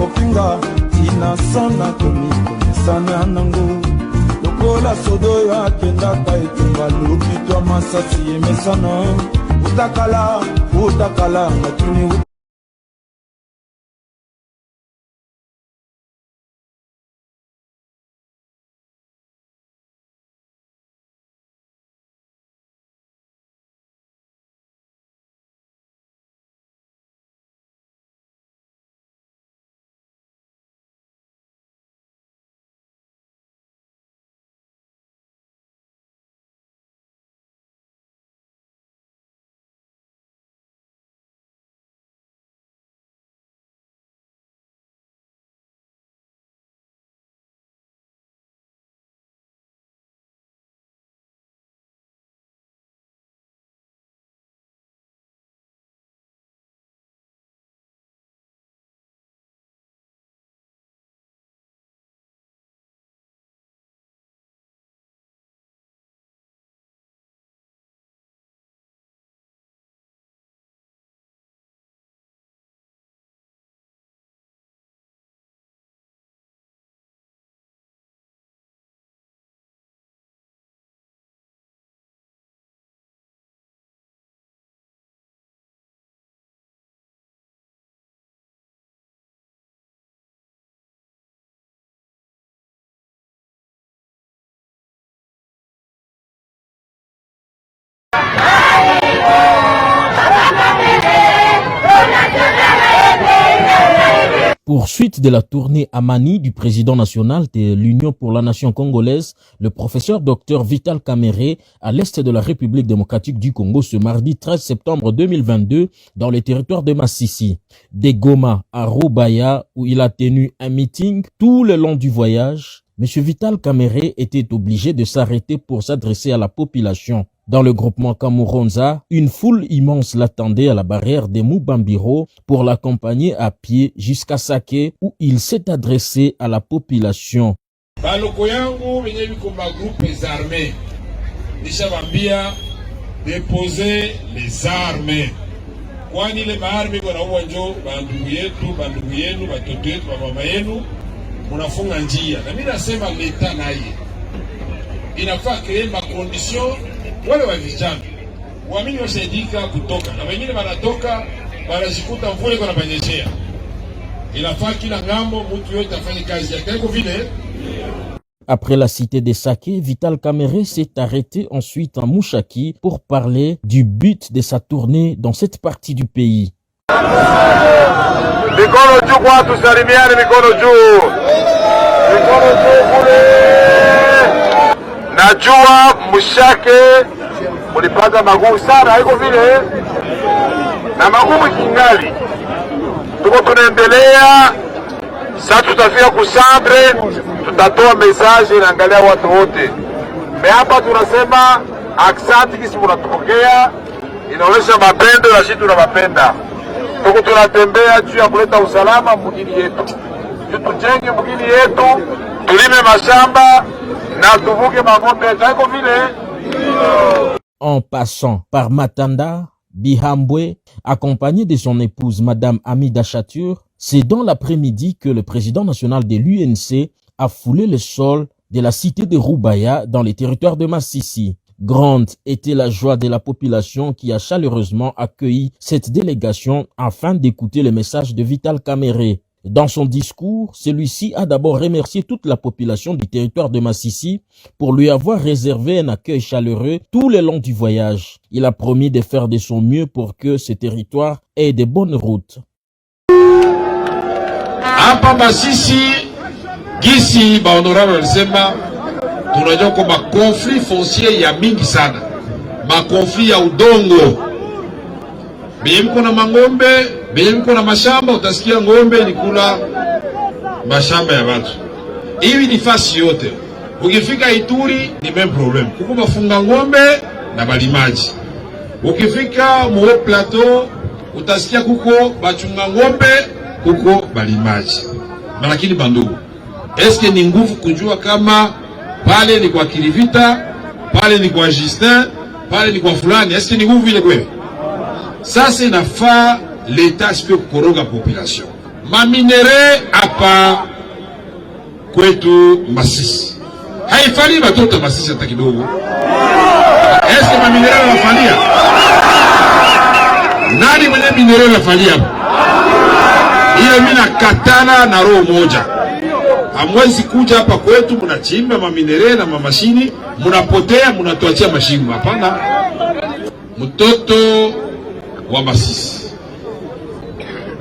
kofinga tina sana tomikomesana nango lokola sodo yo akendaka etumba lukitwa masasi emesana utakala ngatuni Poursuite de la tournée à Mani du président national de l'Union pour la nation congolaise, le professeur Dr Vital Kamerhe à l'est de la République démocratique du Congo ce mardi 13 septembre 2022 dans le territoire de Massissi. De Goma à Rubaya où il a tenu un meeting tout le long du voyage, M. Vital Kamerhe était obligé de s'arrêter pour s'adresser à la population. Dans le groupement Kamuronza, une foule immense l'attendait à la barrière de Mubambiro pour l'accompagner à pied jusqu'à Sake où il s'est adressé à la population. Baloko yangu wenye biko ma groupes armés nishabambia déposer les armes kwani ile maarme kwa uwanjo bandugu yetu bandugu yenu batoto yetu mama yenu munafunga njia na mimi nasema leta naye inafaa créer ma condition wale wa vijana waamini wasaidika kutoka na wengine wanatoka wanajikuta mvua iko inabanyeshea. Inafaa kila ngambo mtu yote afanye kazi yake kwa vile. Après la cité de Sake, Vital Kamerhe s'est arrêté ensuite à Mushaki pour parler du but de sa tournée dans cette partie du pays. Mikono juu kwa tusalimiane, mikono juu kule. Najua Mushake mulipata magumu sana, haiko vile na magumu kingali. Tuko tunaendelea, sasa tutafika kusambre, tutatoa message na angalia watu wote. Hapa tunasema aksanti kisi munatupokea, inaonyesha mapendo na sisi tunawapenda. Tuko tunatembea juu ya kuleta usalama mjini yetu. Tujenge mjini yetu, tulime mashamba na tuvuke mangombe haiko vile. En passant par Matanda, Bihambwe, accompagné de son épouse Madame Amida Chatur, c'est dans l'après-midi que le président national de l'UNC a foulé le sol de la cité de Rubaya dans les territoires de Massissi. Grande était la joie de la population qui a chaleureusement accueilli cette délégation afin d'écouter le message de Vital Kamerhe. Dans son discours, celui-ci a d'abord remercié toute la population du territoire de Massissi pour lui avoir réservé un accueil chaleureux tout le long du voyage. Il a promis de faire de son mieux pour que ce territoire ait de bonnes routes. Hapa Massissi, gisi ba honorable alisema tunajua kwamba conflit foncier ya mingi sana. Makonflit ya udongo. Benye mko na mangombe, benye mko na mashamba, utasikia ngombe ni kula mashamba ya watu. Hivi ni fasi yote. Ukifika Ituri ni même problème. Kuko bafunga ngombe na balimaji. Ukifika Moro Plateau utasikia kuko bachunga ngombe, kuko balimaji. Lakini bandugu, eske ni nguvu kujua kama pale ni kwa Kilivita, pale ni kwa Justin, pale ni kwa fulani, eske ni nguvu ile kweli? Ça c'est nafaa l'État peut koroga population. maminere hapa kwetu Masisi haifali watoto Masisi hata kidogo. Eske maminere wanafalia? Nani mwenye minere wanafalia hapo? Hiyo mimi nakatana na roho moja. Hamwezi kuja hapa kwetu mnachimba maminere na mamashini, mnapotea mnatuachia mashimo. Hapana. Mtoto wa Masisi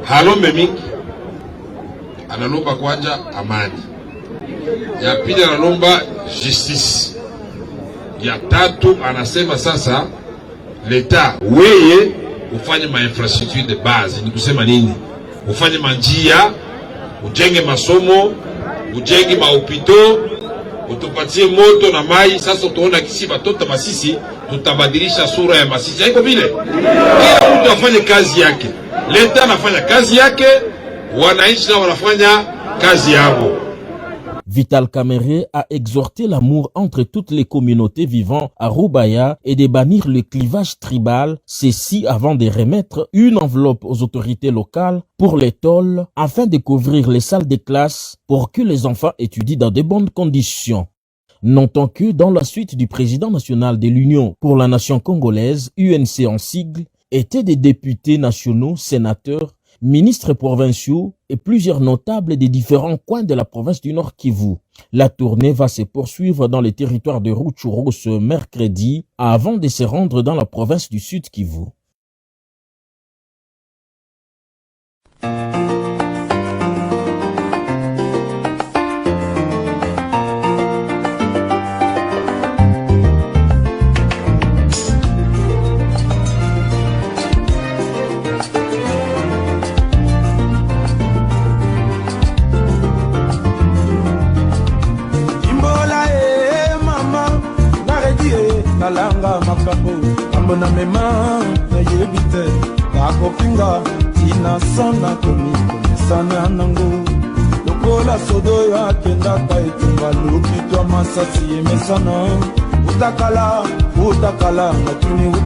halombe mingi, analomba kwanza amani, ya pili analomba justice, ya tatu anasema sasa leta weye ufanye ma infrastructure de base. Ni kusema nini? Ufanye manjia, ujenge masomo, ujenge mahopito, utupatie moto na mai. Sasa utaona kisi batoto Masisi tutabadilisha sura ya Masisi. Haiko vile? Kila mtu afanye kazi yake. Leta anafanya kazi yake, wananchi nao wanafanya kazi yao. Vital Kamerhe a exhorté l'amour entre toutes les communautés vivant à Roubaïa et de bannir le clivage tribal, ceci avant de remettre une enveloppe aux autorités locales pour les tôles afin de couvrir les salles de classe pour que les enfants étudient dans de bonnes conditions. Notons que dans la suite du président national de l'Union pour la nation congolaise, UNC en sigle, étaient des députés nationaux, sénateurs, ministres provinciaux et plusieurs notables des différents coins de la province du Nord Kivu. La tournée va se poursuivre dans les territoires de Rutshuru ce mercredi avant de se rendre dans la province du Sud Kivu. Kalanga makambo mambo na mema na yebite kakopinga tina sana komikona nango lokola sodo ya kendaka etumba lupitwa masasi emesana utakala matuni